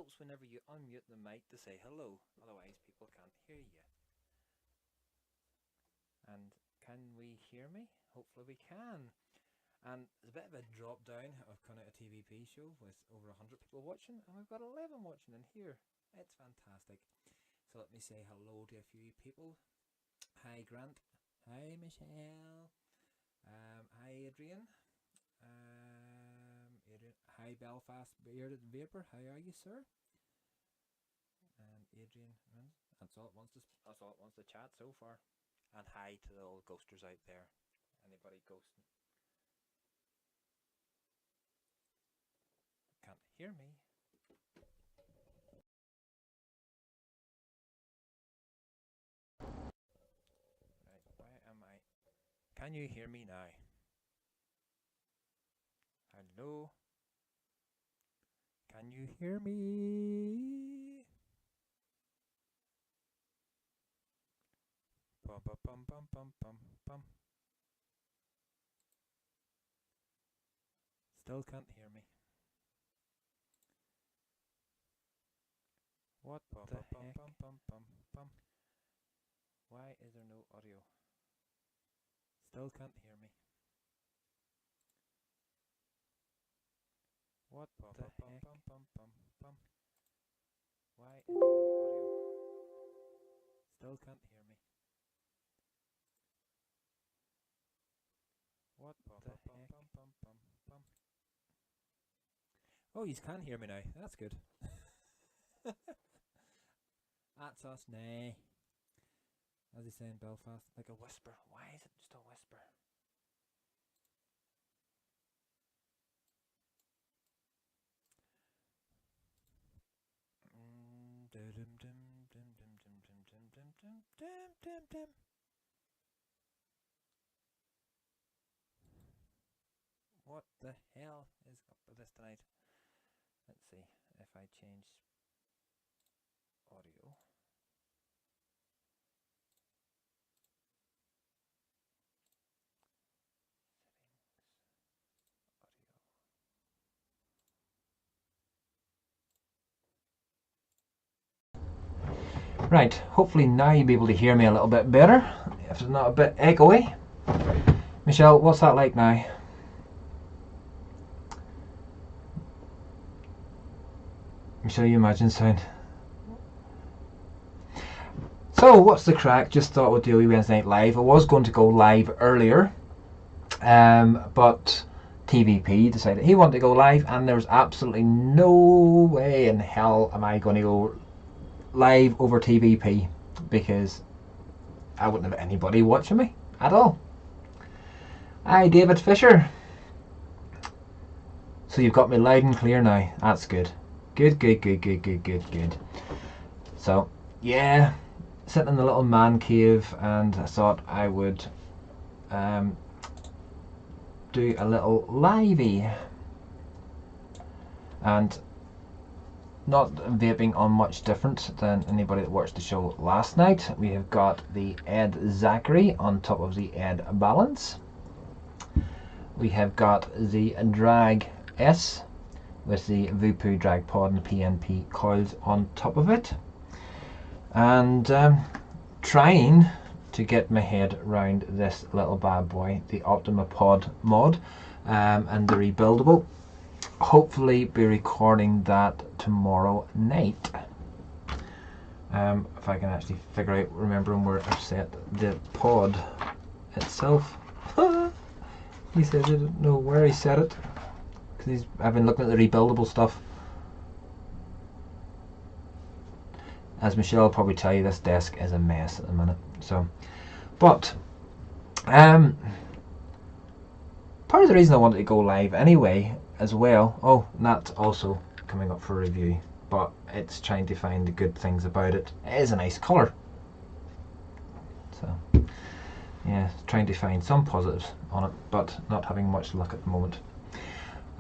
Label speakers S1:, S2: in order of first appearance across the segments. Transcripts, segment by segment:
S1: helps whenever you unmute the mic to say hello, otherwise people can't hear you. And can we hear me? Hopefully we can. And there's a bit of a drop down of kind of a TVP show with over 100 people watching, and we've got 11 watching in here. It's fantastic. So let me say hello to a few people. Hi Grant. Hi Michelle. Hi Adrian. Adrian. Hi Belfast Bearded Vapor. How are you, sir? And Adrian. That's all it wants to chat so far. And hi to the old ghosters out there. Anybody ghosting? Can't hear me. Right, why am I? Can you hear me now? Hello? Can you hear me? Bum bum bum bum bum bum bum. Still can't hear me. What the heck? Why is there no audio? Still can't hear me. What the heck? Why is there no audio? Still can't hear me. What the heck? Oh, you can hear me now. That's good. That's us now. As they say in Belfast, like a whisper. Why is it just a whisper? What the hell is up with this tonight? Let's see if I change audio. Right, hopefully now you'll be able to hear me a little bit better, if it's not a bit echoey. Michelle, what's that like now? Michelle, you imagine sound. So, what's the crack? Just thought we'd do a Wednesday Night Live. I was going to go live earlier, but TVP decided he wanted to go live, and there was absolutely no way in hell am I going to go live over TVP, because I wouldn't have anybody watching me at all. Hi, David Fisher. So you've got me loud and clear now. That's good. Good. So, yeah, sitting in the little man cave, and I thought I would do a little livey. And not vaping on much different than anybody that watched the show last night. We have got the Ed Zachary on top of the Ed Balance. We have got the Drag S with the Voopoo Drag Pod and the PNP coils on top of it. And trying to get my head around this little bad boy, the Optima Pod mod, and the rebuildable. Hopefully be recording that tomorrow night. If I can actually figure out, remembering where I've set the pod itself. He says I don't know where he set it, because I've been looking at the rebuildable stuff. As Michelle will probably tell you, this desk is a mess at the minute. So, but part of the reason I wanted to go live anyway as well, oh, and that's also coming up for review, but it's trying to find the good things about it. It is a nice colour, so yeah, trying to find some positives on it, but not having much luck at the moment.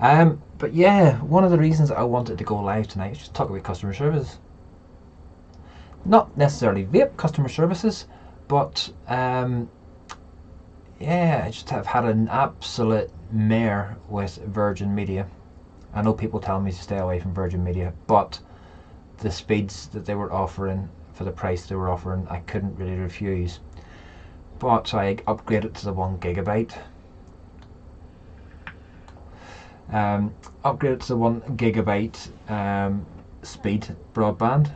S1: But yeah, one of the reasons I wanted to go live tonight is just talk about customer service. Not necessarily vape customer services, but yeah, I just have had an absolute mare with Virgin Media. I know people tell me to stay away from Virgin Media, but the speeds that they were offering for the price they were offering, I couldn't really refuse. But so I upgraded to the 1 gigabyte. Upgraded to the 1 gigabyte speed broadband,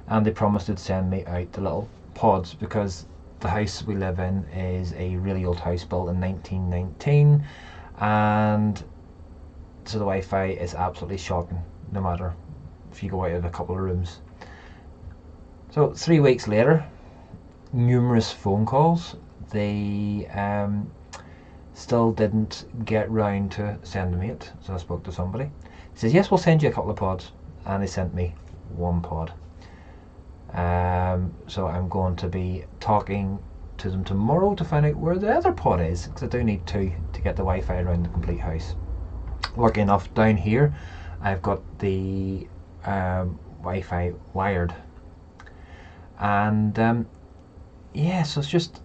S1: and they promised to send me out the little pods, because the house we live in is a really old house built in 1919, and so the Wi-Fi is absolutely shocking no matter if you go out of a couple of rooms. So 3 weeks later, numerous phone calls, they still didn't get round to sending me it. So I spoke to somebody. He says, yes, we'll send you a couple of pods, and they sent me 1 pod. So I'm going to be talking to them tomorrow to find out where the other pod is, because I do need 2 to get the Wi-Fi around the complete house. Lucky enough, down here I've got the Wi-Fi wired, and yeah, so it's just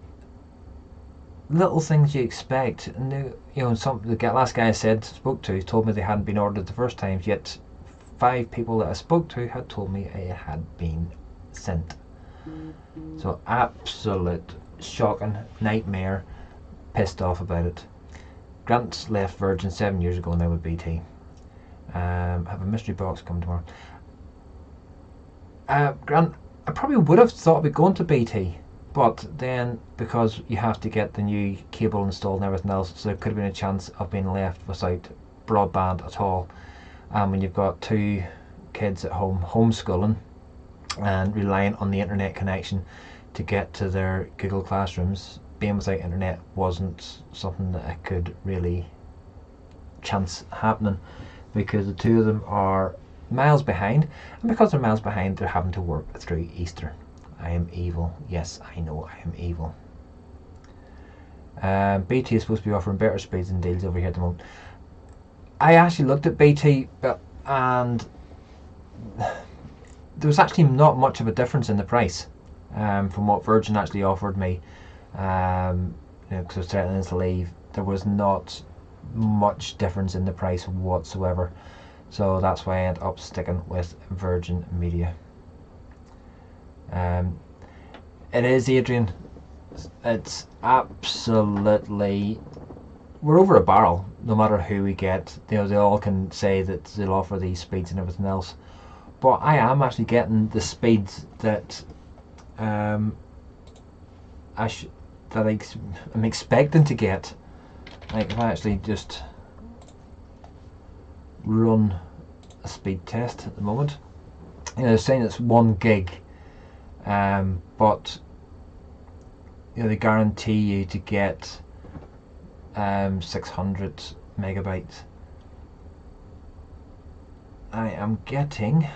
S1: little things you expect. And you know, the last guy I spoke to told me they hadn't been ordered the first time, yet 5 people that I spoke to had told me it had been sent. So absolute shocking nightmare, pissed off about it. Grant left Virgin 7 years ago now with BT. Have a mystery box coming tomorrow. Grant, I probably would have thought of going to BT, but then because you have to get the new cable installed and everything else, so there could have been a chance of being left without broadband at all. And when you've got 2 kids at home homeschooling and relying on the internet connection to get to their Google Classrooms, being without internet wasn't something that I could really chance happening, because the 2 of them are miles behind, and because they're miles behind, they're having to work through Easter. I am evil. Yes, I know I am evil. BT is supposed to be offering better speeds and deals over here at the moment. I actually looked at BT, and there was actually not much of a difference in the price from what Virgin actually offered me. Because I was threatening to leave, there was not much difference in the price whatsoever. So that's why I ended up sticking with Virgin Media. It is, Adrian. It's absolutely, we're over a barrel no matter who we get. You know, they all can say that they'll offer these speeds and everything else, but I am actually getting the speeds that I'm expecting to get. Like if I actually just run a speed test at the moment, you know, they're saying it's 1 gig, but you know, they guarantee you to get 600 megabytes. I am getting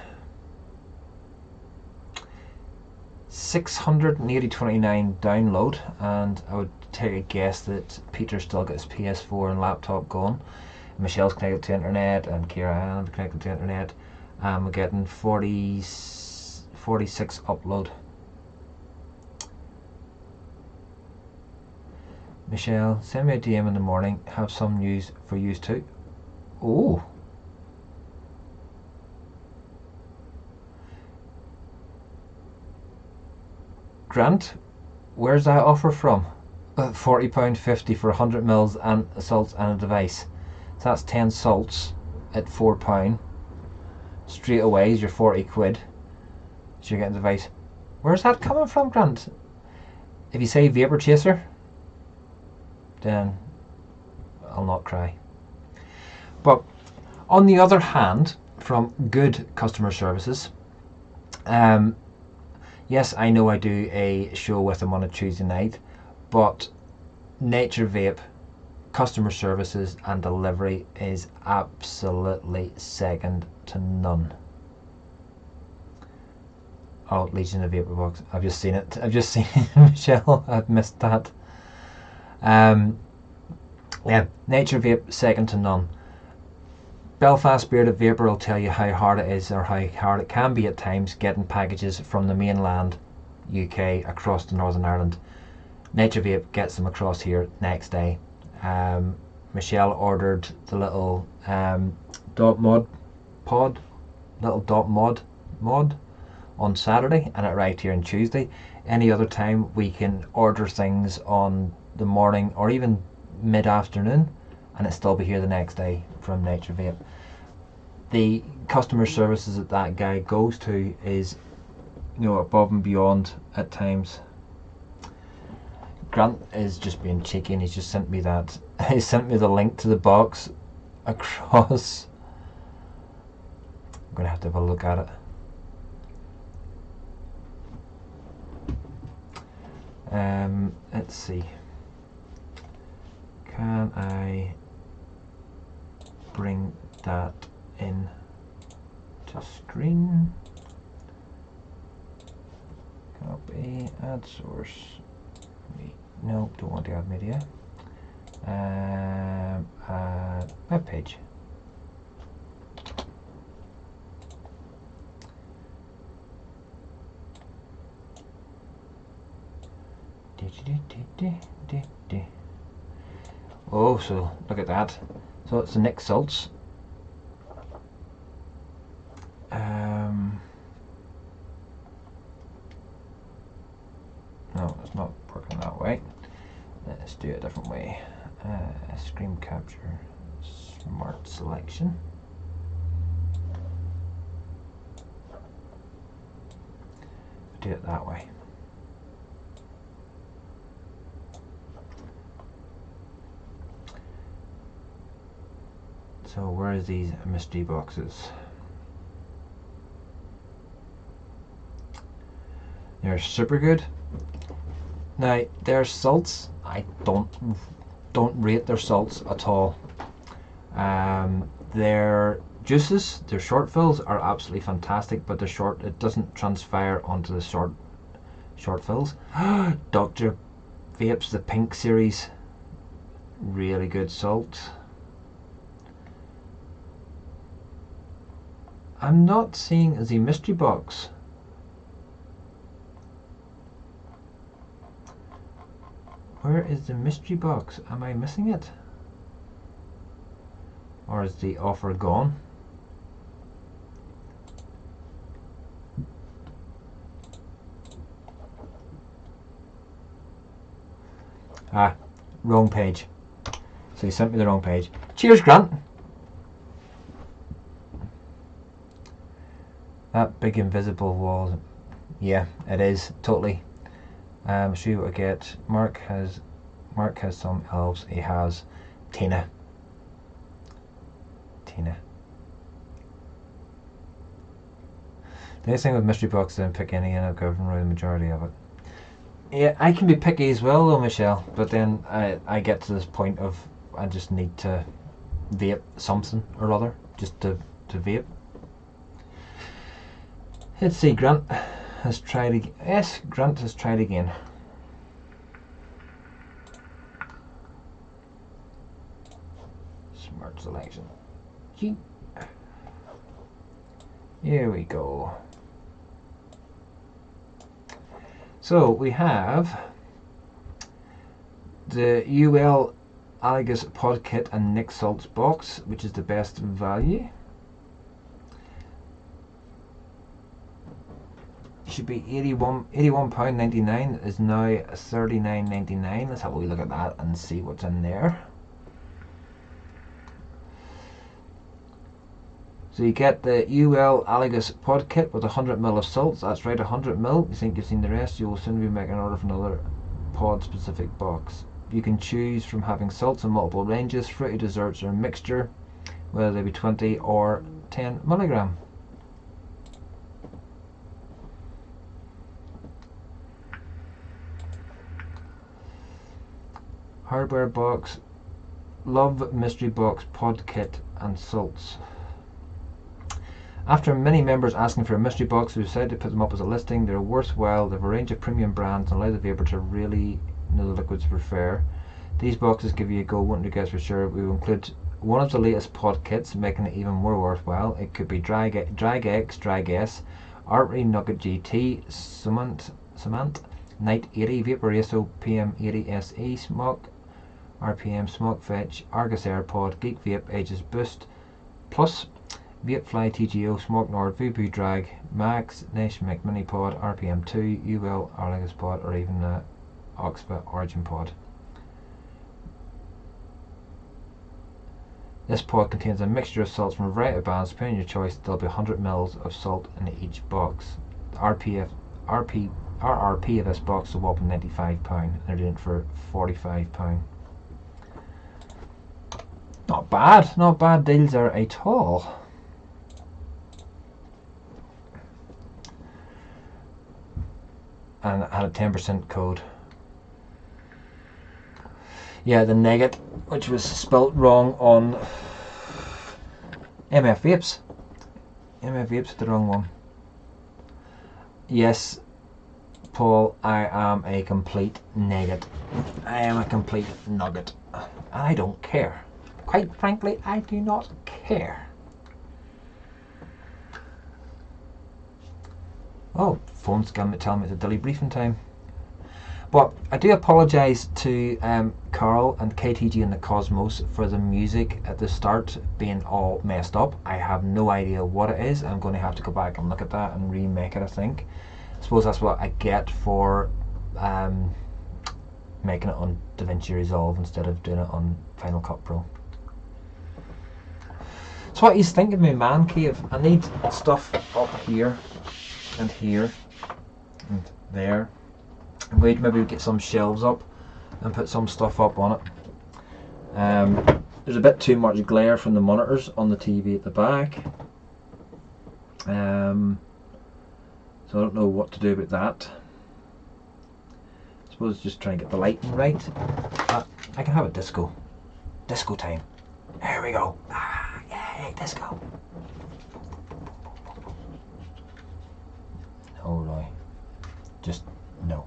S1: 680.29 download, and I would take a guess that Peter still got his PS4 and laptop going. Michelle's connected to internet, and Kira and I'm connected to internet. We're getting 46 upload. Michelle, send me a DM in the morning. Have some news for you too. Oh. Grant, where's that offer from? £40.50 for 100 mils and salts and a device. So that's 10 salts at £4. Straight away is your 40 quid. So you're getting a device. Where's that coming from, Grant? If you say Vapor Chaser, then I'll not cry. But on the other hand, from good customer services, yes, I know I do a show with them on a Tuesday night, but Nature Vape customer services and delivery is absolutely second to none. Oh, Legion of Vapor Box. I've just seen it. I've just seen it, Michelle. I've missed that. Yeah, Nature Vape, second to none. Belfast Bearded Vapor will tell you how hard it is, or how hard it can be at times, getting packages from the mainland UK across to Northern Ireland. Nature Vape gets them across here next day. Michelle ordered the little dot mod pod, little dot mod mod on Saturday and it arrived here on Tuesday. Any other time we can order things on the morning or even mid-afternoon and it still be here the next day from Nature Vape. The customer services that guy goes to is, you know, above and beyond at times. Grant is just being cheeky and he's just sent me that. He sent me the link to the box across. I'm gonna have to have a look at it. Let's see. Can I bring that in to screen? Copy, add source. No, don't want to add media. Add web page. Oh, so look at that. So it's the Nick Salts. No, it's not working that way. Let's do it a different way. Screen capture, smart selection. Do it that way. So where are these mystery boxes? They're super good. Now their salts, I don't rate their salts at all. Their juices, their short fills are absolutely fantastic, but it doesn't transpire onto the short fills. Dr. Vapes, the pink series, really good salt. I'm not seeing the mystery box. Where is the mystery box? Am I missing it? Or is the offer gone? Ah, wrong page. So he sent me the wrong page. Cheers, Grant. That big invisible wall. Yeah, it is totally. Show you what I get. Mark has some elves. He has Tina. The nice thing with mystery boxes, I didn't pick any and I've given away the majority of it. Yeah, I can be picky as well though, Michelle, but then I get to this point of I just need to vape something or other, just to vape. Let's see, Grant has tried again. Yes, Grant has tried again. Smart selection. Here we go. So we have the UL Aligus Pod Kit and Nick Salts box, which is the best value. Should be £81.99, is now £39.99. Let's have a wee look at that and see what's in there. So you get the UL Aligus Pod Kit with 100ml of salts. That's right, 100ml. You think you've seen the rest, you will soon be making an order for another pod specific box. You can choose from having salts in multiple ranges, fruity desserts or a mixture, whether they be 20 or 10 milligram. Hardware box, Love Mystery Box Pod Kit and salts. After many members asking for a mystery box, we decided to put them up as a listing. They're worthwhile. They have a range of premium brands and allow the vapor to really know the liquids prefer. These boxes give you a go, won't you guess for sure. We will include one of the latest pod kits, making it even more worthwhile. It could be Drag X, Drag S, Artery Nugget GT, Samant, Night 80, Vapor Aso, PM 80 SE, Smoke, RPM, Smoke Fetch, Argus AirPod, Geek Vape, Aegis Boost, Plus, Vatefly, TGO, Smoke Nord, VP Drag, Max, Nation Mic Mini Pod, RPM 2, UL, Arligus Pod, or even Oxpa Origin Pod. This pod contains a mixture of salts from a variety of bands. Depending on your choice, there'll be 100 ml of salt in each box. The RRP of this box is a whopping £95, and they're doing it for £45. Not bad deals there at all. And I had a 10% code. Yeah, the Negat, which was spelt wrong on MF Vapes. MF Vapes is the wrong one. Yes, Paul, I am a complete Negat. I am a complete nugget. And I don't care. Quite frankly, I do not care. Oh, phone's telling me it's a dilly briefing time. But I do apologise to Carl and KTG and the Cosmos for the music at the start being all messed up. I have no idea what it is. I'm going to have to go back and look at that and remake it, I think. I suppose that's what I get for making it on DaVinci Resolve instead of doing it on Final Cut Pro. So what he's thinking of me, man cave. I need stuff up here and here and there. I'm going to maybe get some shelves up and put some stuff up on it. There's a bit too much glare from the monitors on the TV at the back. So I don't know what to do about that. I suppose just try and get the lighting right. I can have a disco time. There we go. Yay, disco. No, Roy. Just no.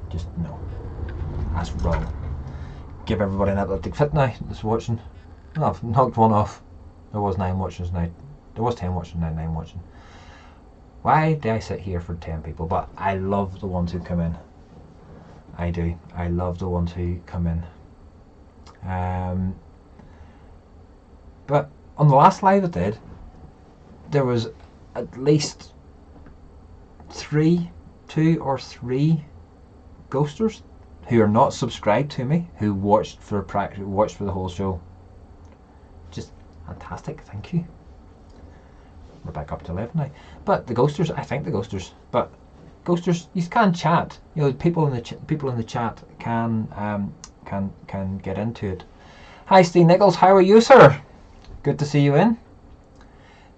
S1: Just no. That's wrong. Give everybody an epileptic fit now that's watching. No, I've knocked one off. There was 9 watchers now. There was 10 watching, now 9 watching. Why do I sit here for 10 people? But I love the ones who come in. I do. I love the ones who come in. But on the last live I did, there was at least 2 or 3 ghosters who are not subscribed to me, who watched for the whole show. Just fantastic, thank you. We're back up to 11 now. But the ghosters, I thank the ghosters. But ghosters, you can chat. You know, people in the chat can get into it. Hi, Steve Nichols. How are you, sir? Good to see you in.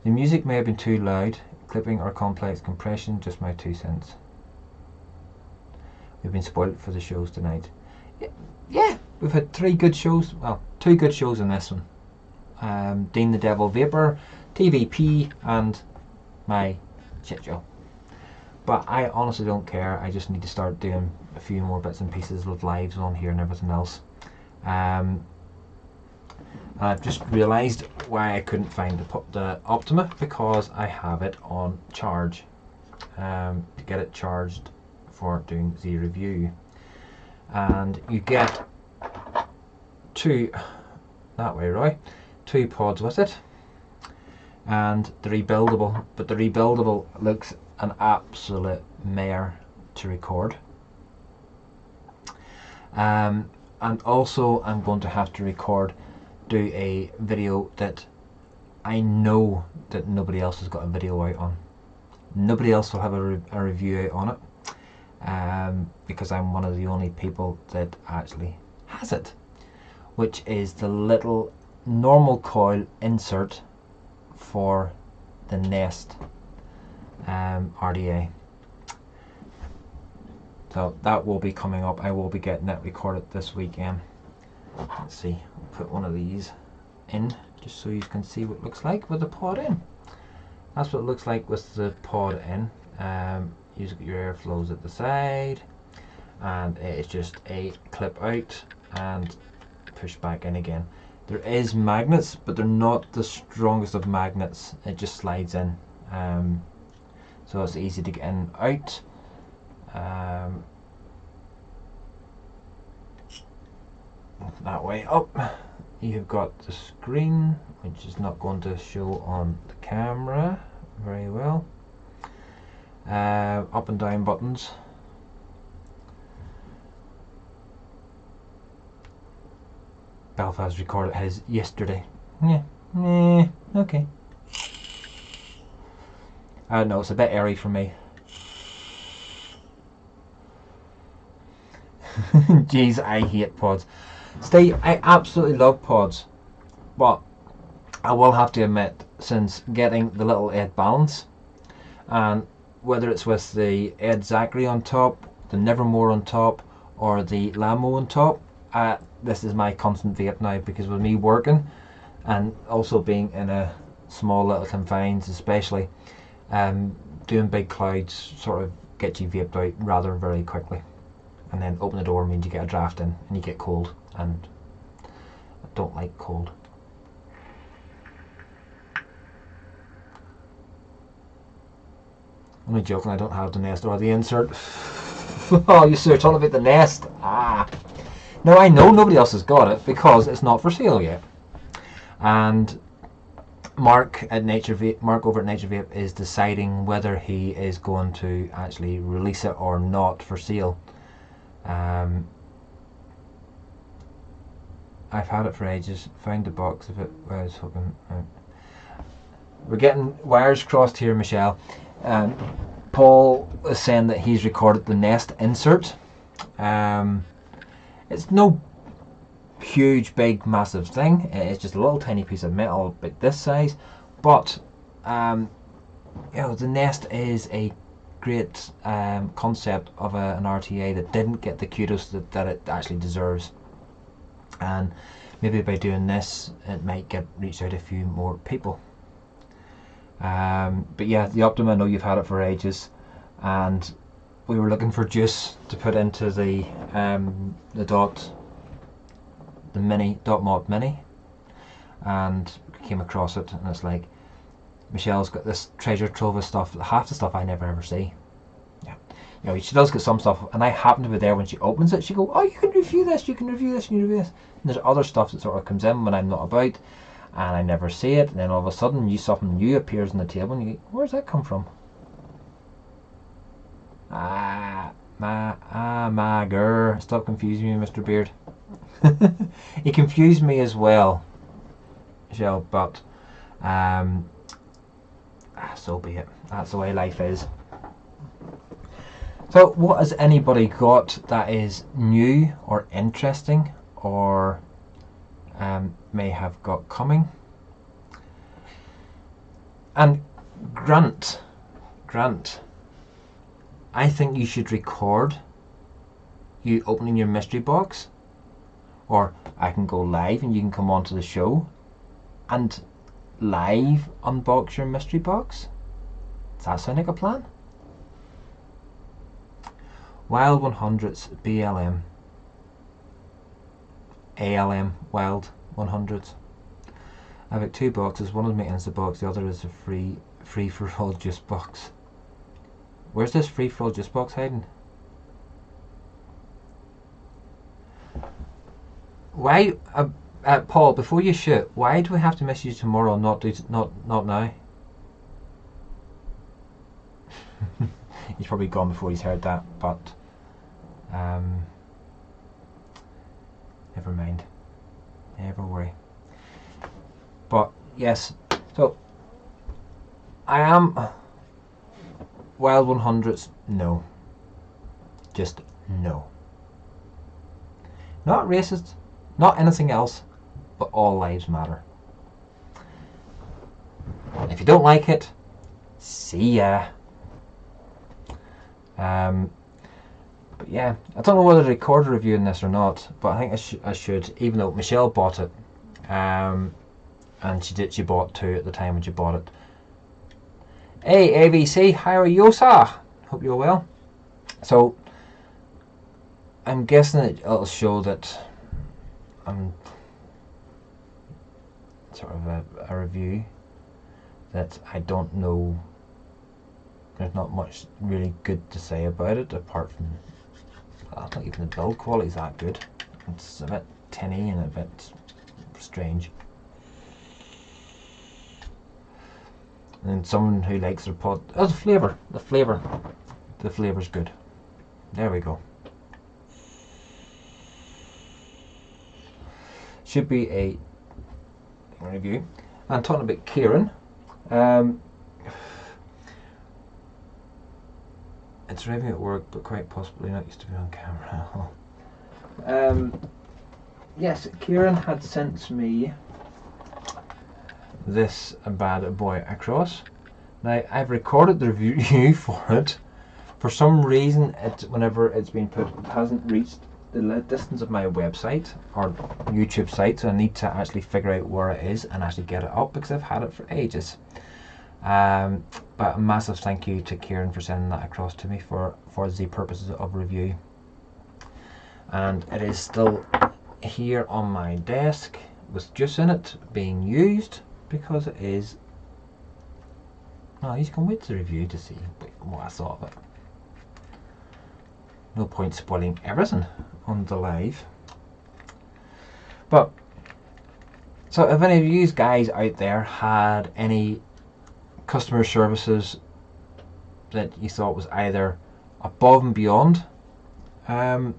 S1: The music may have been too loud, clipping or complex compression. Just my 2 cents. We've been spoiled for the shows tonight. Yeah, we've had 3 good shows. Well, 2 good shows in this one. Dean the Devil Vapor, TVP, and my shit show. But I honestly don't care. I just need to start doing a few more bits and pieces with lives on here and everything else. I've just realised why I couldn't find the Optima, because I have it on charge. To get it charged for doing the review, and you get 2 that way, Roy. 2 pods with it, and the rebuildable. But the rebuildable looks an absolute mare to record. And also I'm going to have to do a video that I know that nobody else has got a video out on. Nobody else will have a review out on it, because I'm one of the only people that actually has it, which is the little normal coil insert for the Nest RDA. So that will be coming up. I will be getting it recorded this weekend. Let's see, I'll put one of these in just so you can see what it looks like with the pod in. That's what it looks like with the pod in. You get your airflows at the side, and it's just a clip out and push back in again. There is magnets, but they're not the strongest of magnets. It just slides in, so it's easy to get in and out. That way up, you've got the screen, which is not going to show on the camera very well. Up and down buttons. Belfast recorded his yesterday. Yeah, okay. I don't know, it's a bit airy for me. Jeez, I hate pods. Steve, I absolutely love pods, but I will have to admit, since getting the little Ed Balance, and whether it's with the Ed Zachary on top, the Nevermore on top, or the Lamo on top, this is my constant vape now, because with me working and also being in a small little confines, especially doing big clouds sort of gets you vaped out rather very quickly, and then open the door means you get a draft in and you get cold, and I don't like cold. Only joking, I don't have the Nest or the insert. Oh, you sir, talking about the Nest. Now I know nobody else has got it because it's not for sale yet. And Mark over at Nature Vape is deciding whether he is going to actually release it or not for sale. I've had it for ages. Found the box of it where I was hoping. We're getting wires crossed here, Michelle. Paul is saying that he's recorded the Nest insert. It's no huge, big, massive thing. It's just a little tiny piece of metal about this size. But you know, the Nest is a great concept of an RTA that didn't get the kudos that it actually deserves. And maybe by doing this, it might reach out a few more people. But yeah, the Optima, I know you've had it for ages, and we were looking for juice to put into the Dot Mod Mini, and came across it, and it's like, Michelle's got this treasure trove of stuff, half the stuff I never ever see. Yeah, you know, she does get some stuff, and I happen to be there when she opens it. She go, oh, you can review this, you can review this, you can review this. And there's other stuff that sort of comes in when I'm not about, and I never see it, and then all of a sudden something new appears on the table, and you go, where's that come from? My girl, stop confusing me, Mr. Beard. He confused me as well, Michelle, but so be it. That's the way life is. So what has anybody got that is new or interesting, or may have got coming? And Grant, I think you should record you opening your mystery box, or I can go live and you can come onto the show and live unbox your mystery box. Does that sound like a plan? Wild 100s BLM ALM Wild 100s. I've got two boxes. One is my Insta box, the other is a free for all juice box. Where's this free for all juice box hiding? Why, Paul? Before you shoot, why do we have to miss you tomorrow? Not now. He's probably gone before he's heard that, but never mind. Never worry. But yes, so I am Wild 100s. No, just no. Not racist, not anything else, but all lives matter. If you don't like it, see ya. But yeah, I don't know whether to record a review in this or not, but I think I should, even though Michelle bought it, and she bought two at the time when she bought it. Hey ABC, how are you, sir? Hope you're well. So I'm guessing it'll show that I'm sort of a review that I don't know. There's not much really good to say about it, apart from not even the build quality is that good. It's a bit tinny and a bit strange. And someone who likes their pod, oh, the flavor's good. There we go. Should be a review. And talking about Kieran, it's review at work, but quite possibly not used to be on camera. Yes, Kieran had sent me this bad boy across. Now I've recorded the review for it. For some reason, whenever it's been put, it hasn't reached the distance of my website or YouTube site, so I need to actually figure out where it is and actually get it up, because I've had it for ages. But a massive thank you to Kieran for sending that across to me for the purposes of review. And it is still here on my desk with juice in it, being used, because it is. Oh, you can wait to review to see what I thought of it. No point spoiling everything on the live. But so if any of you guys out there had any customer services that you thought was either above and beyond the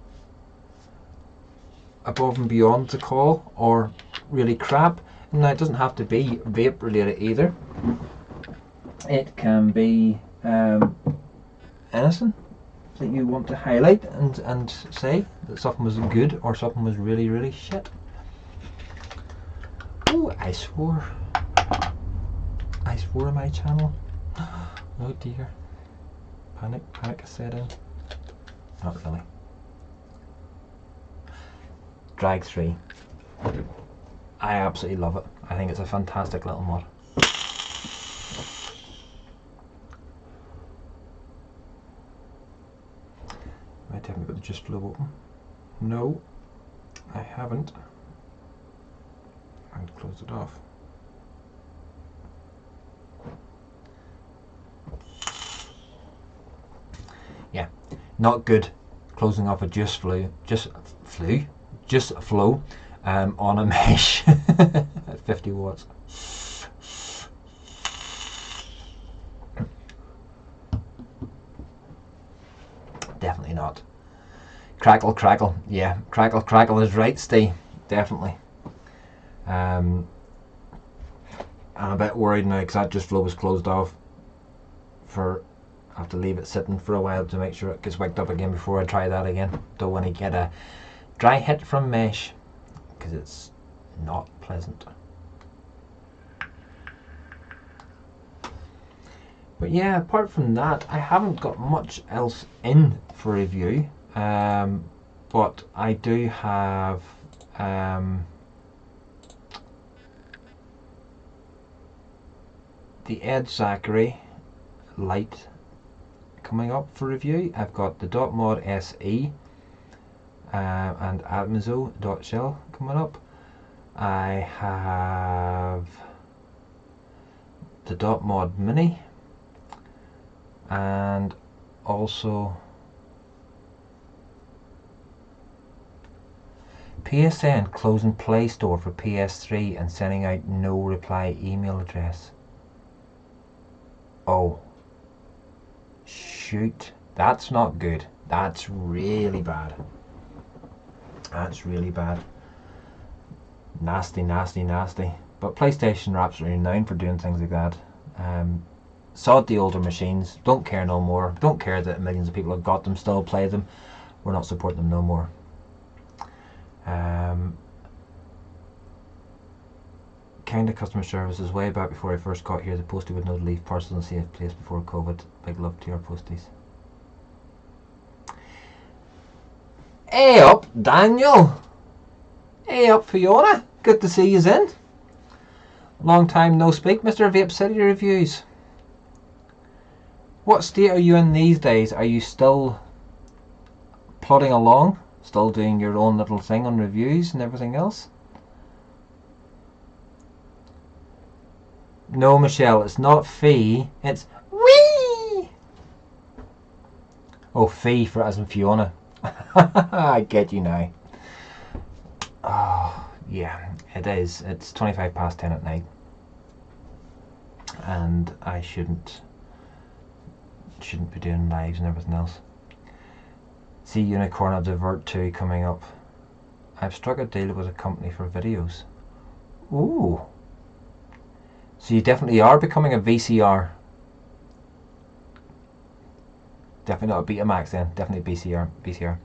S1: call, or really crap, and now it doesn't have to be vape related either. It can be anything that you want to highlight and say that something was good or something was really, really shit. Oh, I swore on my channel. Oh dear. Panic is set in. Not really. Drag 3. I absolutely love it. I think it's a fantastic little mod. I haven't got the Just Flow open. No, I haven't. And close it off. Yeah, not good. Closing off a Just Flow on a mesh at 50 watts. Definitely not. Crackle. Yeah, crackle is right, Steve. Definitely. I'm a bit worried now because that Just Flow was closed off. I have to leave it sitting for a while to make sure it gets wicked up again before I try that again. Don't want to get a dry hit from mesh, because it's not pleasant. But yeah, apart from that, I haven't got much else in for review. But I do have the Ed Zachary light coming up for review. I've got the .mod SE and Atmazo.shell coming up. I have the .mod Mini, and also PSN closing Play Store for PS3 and sending out no reply email address. Oh, shoot, that's not good. That's really bad. That's really bad. Nasty. But PlayStation are absolutely known for doing things like that. Sod the older machines. Don't care no more. Don't care that millions of people have got them, still play them. We're not supporting them no more. Kind of customer services way back before I first got here. The postie would know to leave parcels in a safe place before COVID. Big love to your posties. Hey up, Daniel. Hey up, Fiona. Good to see yous in. Long time no speak, Mr. Vape City Reviews. What state are you in these days? Are you still plodding along? Still doing your own little thing on reviews and everything else? No, Michelle, it's not Fee, it's Wee! Oh, Fee for as in Fiona. I get you now. Oh, Yeah, it is. It's 25 past 10 at night, and I shouldn't be doing lives and everything else. See Unicorn of Divert 2 coming up. I've struck a deal with a company for videos. Ooh. So you definitely are becoming a VCR. Definitely not a Betamax then. Definitely VCR.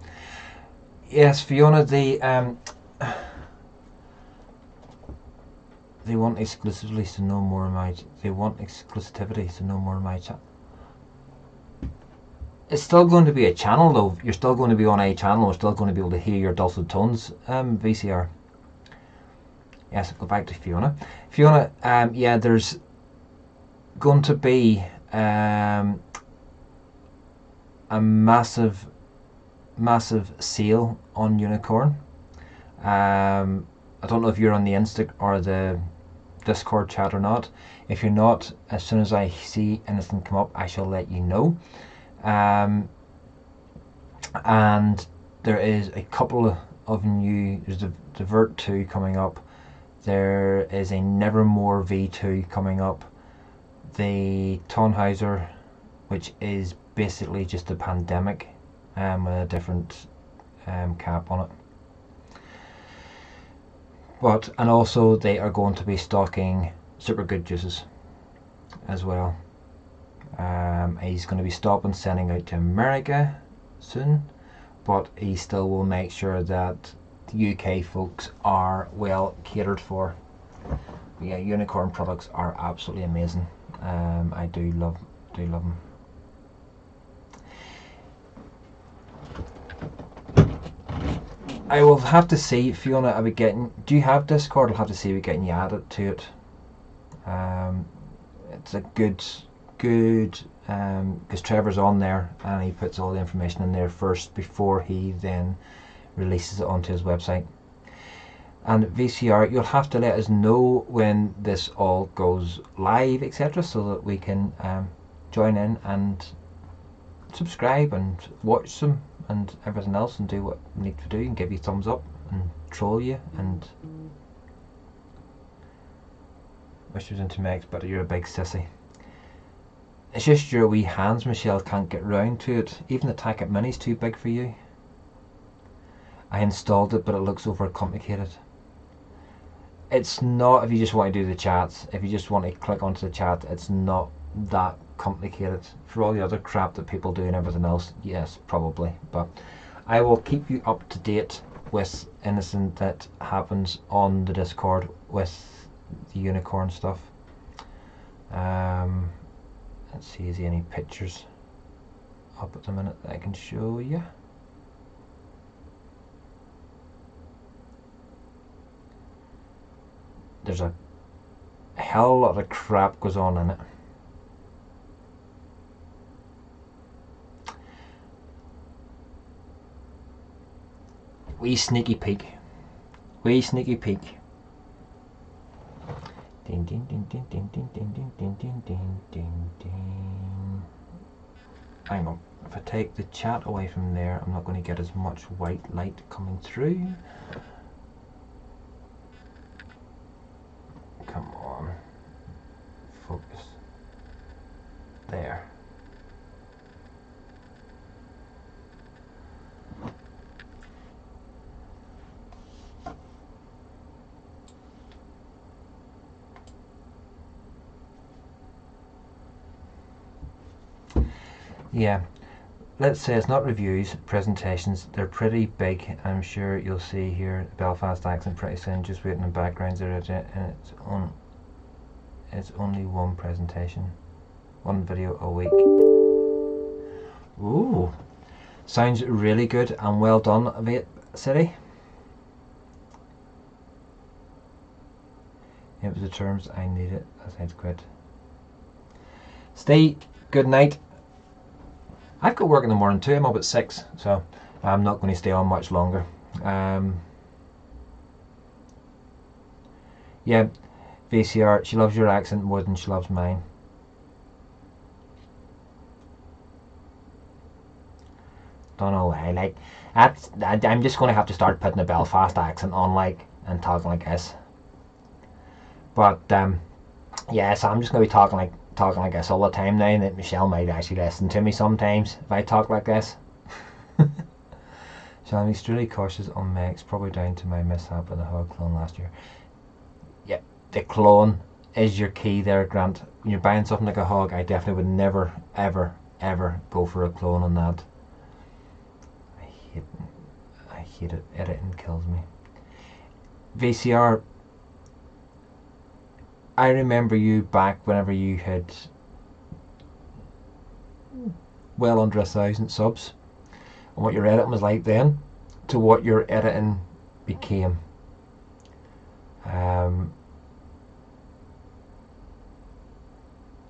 S1: Yes, Fiona, they want exclusively to know more of my. They want exclusivity to know more of my chat. It's still going to be a channel though. You're still going to be on a channel. We're still going to be able to hear your dulcet tones. VCR. Yes, go back to Fiona. Fiona, yeah, there's going to be a massive sale on Unicorn. I don't know if you're on the Insta or the Discord chat or not. If you're not, as soon as I see anything come up, I shall let you know. And there is a couple of new. There's a Divert 2 coming up. There is a Nevermore V2 coming up. The Tannhäuser, which is basically just a pandemic with a different cap on it. And also they are going to be stocking Super Good Juices as well. He's going to be stopping sending out to America soon, but he still will make sure that the UK folks are well catered for. Yeah, Unicorn products are absolutely amazing. I do love them. I will have to see, Fiona, are we getting, do you have Discord? I'll have to see if we're getting you added to it. It's a good, because Trevor's on there and he puts all the information in there first before he then releases it onto his website. And VCR, you'll have to let us know when this all goes live, etc., so that we can join in and subscribe and watch them and everything else and do what we need to do and give you thumbs up and troll you and wish you was into Megs, but you're a big sissy. It's just your wee hands, Michelle, can't get round to it. Even the Tacket Mini's too big for you. I installed it, but it looks over complicated. It's not if you just want to do the chats. If you just want to click onto the chat, it's not that complicated. For all the other crap that people do and everything else, yes, probably. But I will keep you up to date with anything that happens on the Discord with the Unicorn stuff. Let's see, is there any pictures up at the minute that I can show you? There's a hell lot of crap goes on in it. Wee sneaky peek. Wee sneaky peek. Ding ding ding ding ding ding ding ding ding ding ding ding ding. Hang on. If I take the chat away from there, I'm not going to get as much white light coming through. Come on. Focus. There. Yeah, let's say it's not reviews, presentations. They're pretty big. I'm sure you'll see here Belfast accent pretty soon. Just waiting in backgrounds there, and it's only one presentation, one video a week. Ooh, sounds really good and well done, Vape City. It was the terms I needed. That sounds good. Stay. Good night. I've got work in the morning too. I'm up at 6, so I'm not going to stay on much longer. Yeah, VCR, she loves your accent more than she loves mine. Don't know why. Like, I'm just going to have to start putting a Belfast accent on. Like, and talking like this. But yeah, so I'm just gonna be talking like this all the time now, and that Michelle might actually listen to me sometimes if I talk like this. So I'm extremely cautious on mechs, probably down to my mishap with the hog clone last year. Yeah, the clone is your key there, Grant. When you're buying something like a hog, I definitely would never, ever, ever go for a clone on that. I hate it. Editing kills me. VCR, I remember you back whenever you had well under 1,000 subs, and what your editing was like then to what your editing became.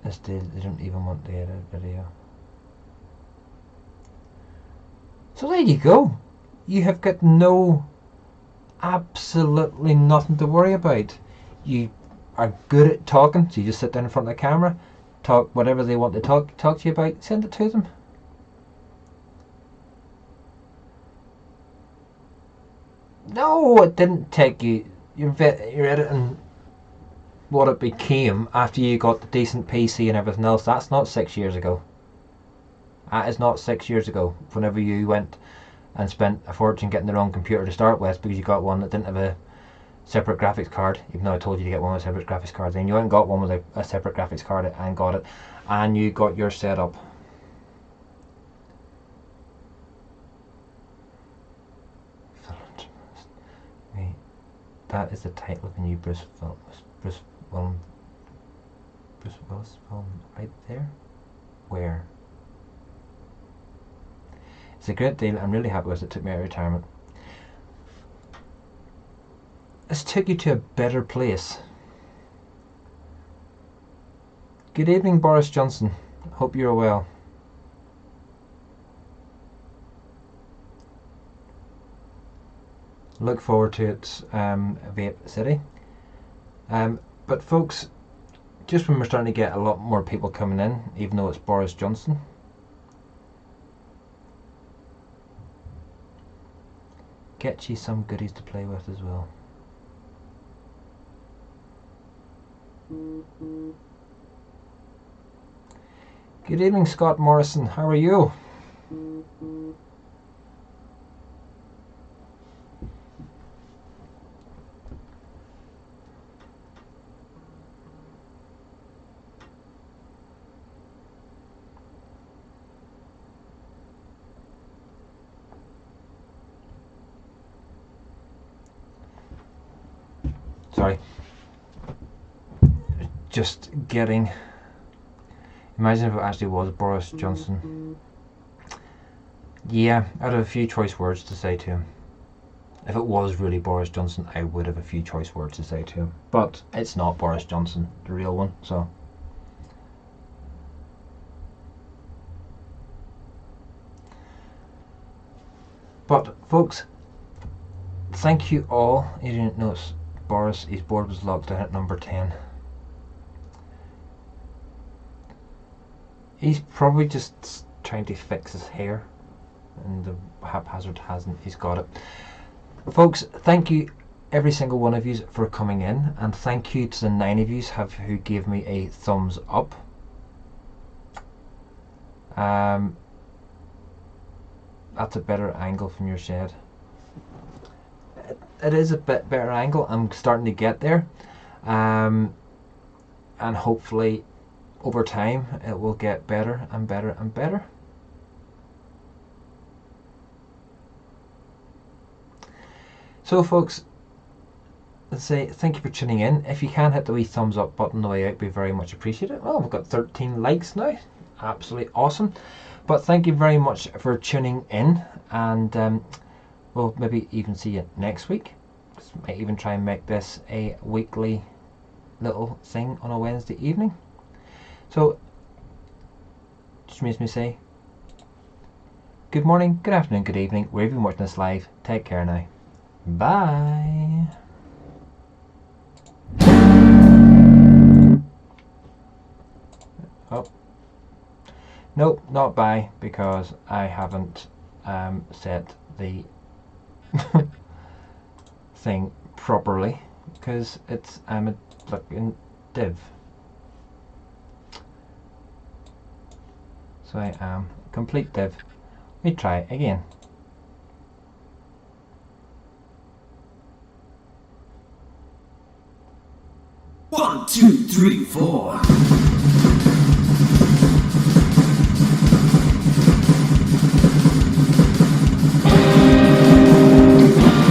S1: This day they don't even want to edit video. So there you go. You have got absolutely nothing to worry about. You are good at talking, so you just sit down in front of the camera, talk whatever they want to talk to you about, send it to them. No, it didn't take you. You're editing what it became after you got the decent PC and everything else. That's not 6 years ago. That is not 6 years ago. Whenever you went and spent a fortune getting the wrong computer to start with because you got one that didn't have a separate graphics card, even though I told you to get one with a separate graphics card. Then you went and got one with a separate graphics card and got it, and you got your setup. That is the title of the new Bruce Willis film right there. Where? It's a great deal. I'm really happy with it. It took me out of retirement. This took you to a better place. Good evening, Boris Johnson. Hope you're well. Look forward to it, Vape City. But folks, just when we're starting to get a lot more people coming in, even though it's Boris Johnson, get you some goodies to play with as well. Good evening, Scott Morrison. How are you? Sorry. Just getting... Imagine if it actually was Boris Johnson. Yeah, I'd have a few choice words to say to him. If it was really Boris Johnson, I would have a few choice words to say to him. But it's not Boris Johnson, the real one, so... But, folks, thank you all. You didn't notice Boris, his board was locked down at number 10. He's probably just trying to fix his hair, and the haphazard hasn't. He's got it. Folks, thank you every single one of you for coming in, and thank you to the 9 of you who gave me a thumbs up. That's a better angle from your shed. It is a bit better angle. I'm starting to get there, and hopefully over time it will get better and better and better. So folks, let's say thank you for tuning in. If you can hit the wee thumbs up button on the way out, be very much appreciated. Well, we've got 13 likes now. Absolutely awesome. But thank you very much for tuning in, and we'll maybe even see you next week. Might even try and make this a weekly little thing on a Wednesday evening. So, just makes me say good morning, good afternoon, good evening, wherever you're watching this live. Take care now. Bye. Oh. Nope, not bye, because I haven't set the thing properly because I'm a fucking div. So I am a complete div. We try again.
S2: One, two, three, four.